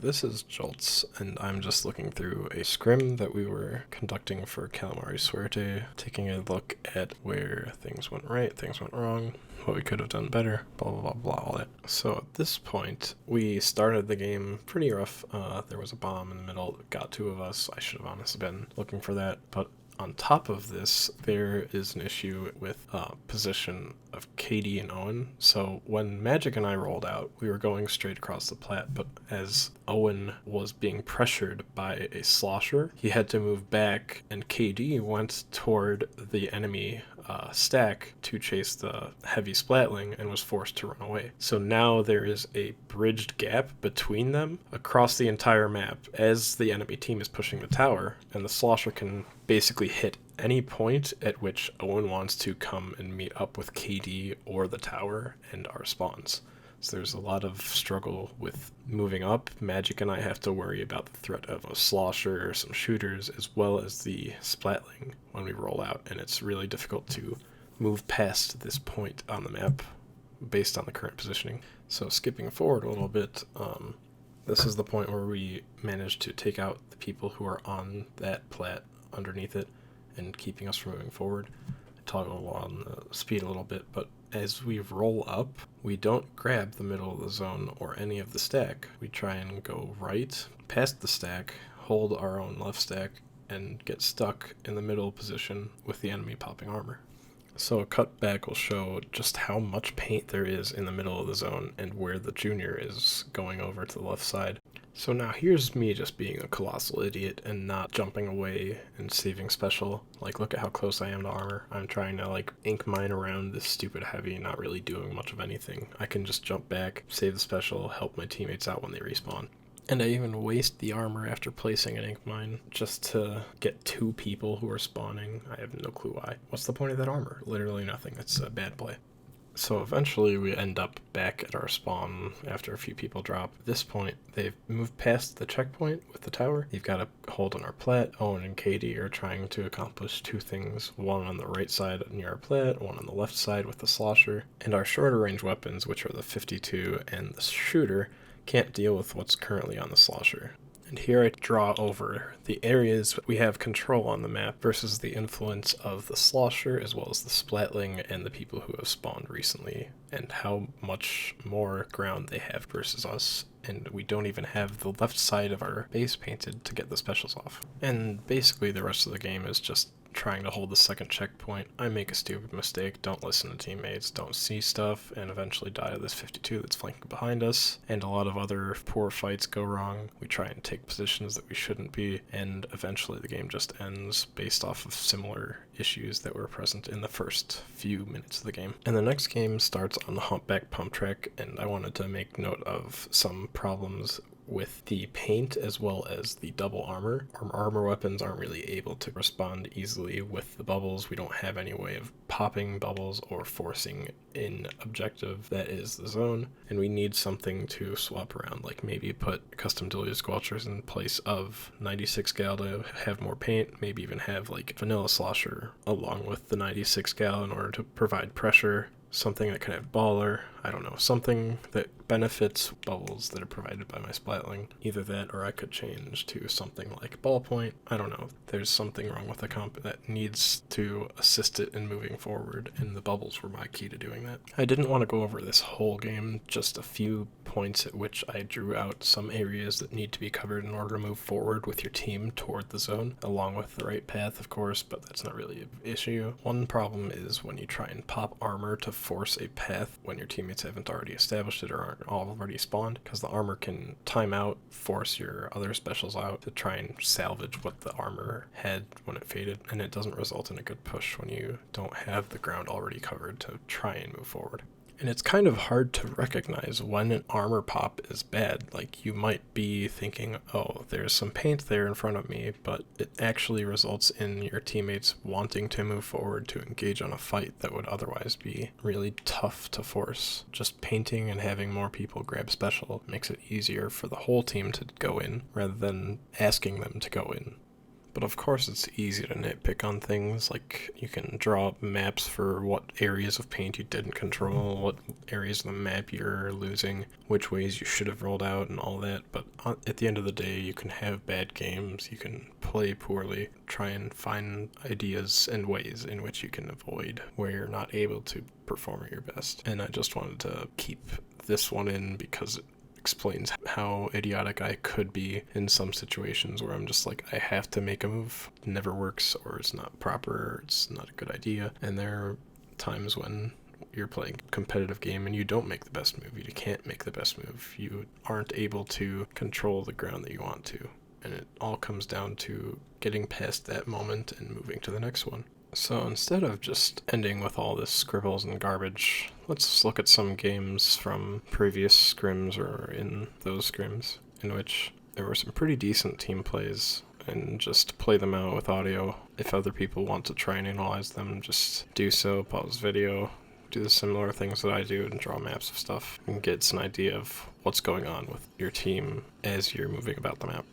this is Joltz, and I'm just looking through a scrim that we were conducting for Calamari Suerte, taking a look at where things went right, things went wrong, what we could have done better, blah blah blah blah, all that. So at this point, we started the game pretty rough. There was a bomb in the middle that got two of us. I should have honestly been looking for that, but on top of this, there is an issue with position of Katie and Owen. So when Magic and I rolled out, we were going straight across the plat, but as Owen was being pressured by a slosher, he had to move back, and KD went toward the enemy stack to chase the heavy splatling and was forced to run away. So now there is a bridged gap between them across the entire map as the enemy team is pushing the tower, and the slosher can basically hit any point at which Owen wants to come and meet up with KD or the tower and our spawns. So there's a lot of struggle with moving up. Magic and I have to worry about the threat of a slosher or some shooters, as well as the splatling when we roll out, and it's really difficult to move past this point on the map based on the current positioning. So skipping forward a little bit, this is the point where we managed to take out the people who are on that plat underneath it and keeping us from moving forward. Toggle on the speed a little bit, but as we roll up, we don't grab the middle of the zone or any of the stack. We try and go right past the stack, hold our own left stack, and get stuck in the middle position with the enemy popping armor. So a cut back will show just how much paint there is in the middle of the zone and where the junior is going over to the left side. So now here's me just being a colossal idiot and not jumping away and saving special. Like, look at how close I am to armor. I'm trying to ink mine around this stupid heavy, not really doing much of anything. I can just jump back, save the special, help my teammates out when they respawn. And I even waste the armor after placing an ink mine just to get two people who are spawning. I have no clue why. What's the point of that armor? Literally nothing. It's a bad play. So eventually we end up back at our spawn after a few people drop. At this point, they've moved past the checkpoint with the tower. You've got to hold on our plat. Owen and Katie are trying to accomplish two things. One on the right side near our plat, one on the left side with the slosher. And our shorter range weapons, which are the 52 and the shooter, can't deal with what's currently on the slosher. And here I draw over the areas we have control on the map versus the influence of the slosher, as well as the splatling and the people who have spawned recently, and how much more ground they have versus us. And we don't even have the left side of our base painted to get the specials off. And basically the rest of the game is just trying to hold the second checkpoint. I make a stupid mistake, don't listen to teammates, don't see stuff, and eventually die to this 52 that's flanking behind us, and a lot of other poor fights go wrong. We try and take positions that we shouldn't be, and eventually the game just ends based off of similar issues that were present in the first few minutes of the game. And the next game starts on the Humpback Pump Track, and I wanted to make note of some problems with the paint as well as the double armor. Our armor weapons aren't really able to respond easily with the bubbles. We don't have any way of popping bubbles or forcing an objective that is the zone, and we need something to swap around, like maybe put custom diluted squelchers in place of 96 gal to have more paint, maybe even have vanilla slosher along with the 96 gal in order to provide pressure. Something that can have baller, I don't know, something that benefits bubbles that are provided by my splatling. Either that, or I could change to something like ballpoint. I don't know. There's something wrong with the comp that needs to assist it in moving forward, and the bubbles were my key to doing that. I didn't want to go over this whole game, just a few points at which I drew out some areas that need to be covered in order to move forward with your team toward the zone, along with the right path, of course, but that's not really an issue. One problem is when you try and pop armor to force a path when your teammates haven't already established it or aren't already spawned, because the armor can time out, force your other specials out to try and salvage what the armor had when it faded, and it doesn't result in a good push when you don't have the ground already covered to try and move forward. And it's kind of hard to recognize when an armor pop is bad. Like, you might be thinking, oh, there's some paint there in front of me, but it actually results in your teammates wanting to move forward to engage on a fight that would otherwise be really tough to force. Just painting and having more people grab special makes it easier for the whole team to go in rather than asking them to go in. But of course it's easy to nitpick on things, like you can draw up maps for what areas of paint you didn't control, what areas of the map you're losing, which ways you should have rolled out and all that, but at the end of the day you can have bad games, you can play poorly, try and find ideas and ways in which you can avoid where you're not able to perform at your best. And I just wanted to keep this one in because it explains how idiotic I could be in some situations where I'm just like, I have to make a move, it never works, or it's not proper, or it's not a good idea. And there are times when you're playing a competitive game and you don't make the best move, you can't make the best move, you aren't able to control the ground that you want to. And it all comes down to getting past that moment and moving to the next one. So instead of just ending with all this scribbles and garbage, let's look at some games from previous scrims or in those scrims in which there were some pretty decent team plays, and just play them out with audio. If other people want to try and analyze them, just do so, pause video, do the similar things that I do and draw maps of stuff and get an idea of what's going on with your team as you're moving about the map.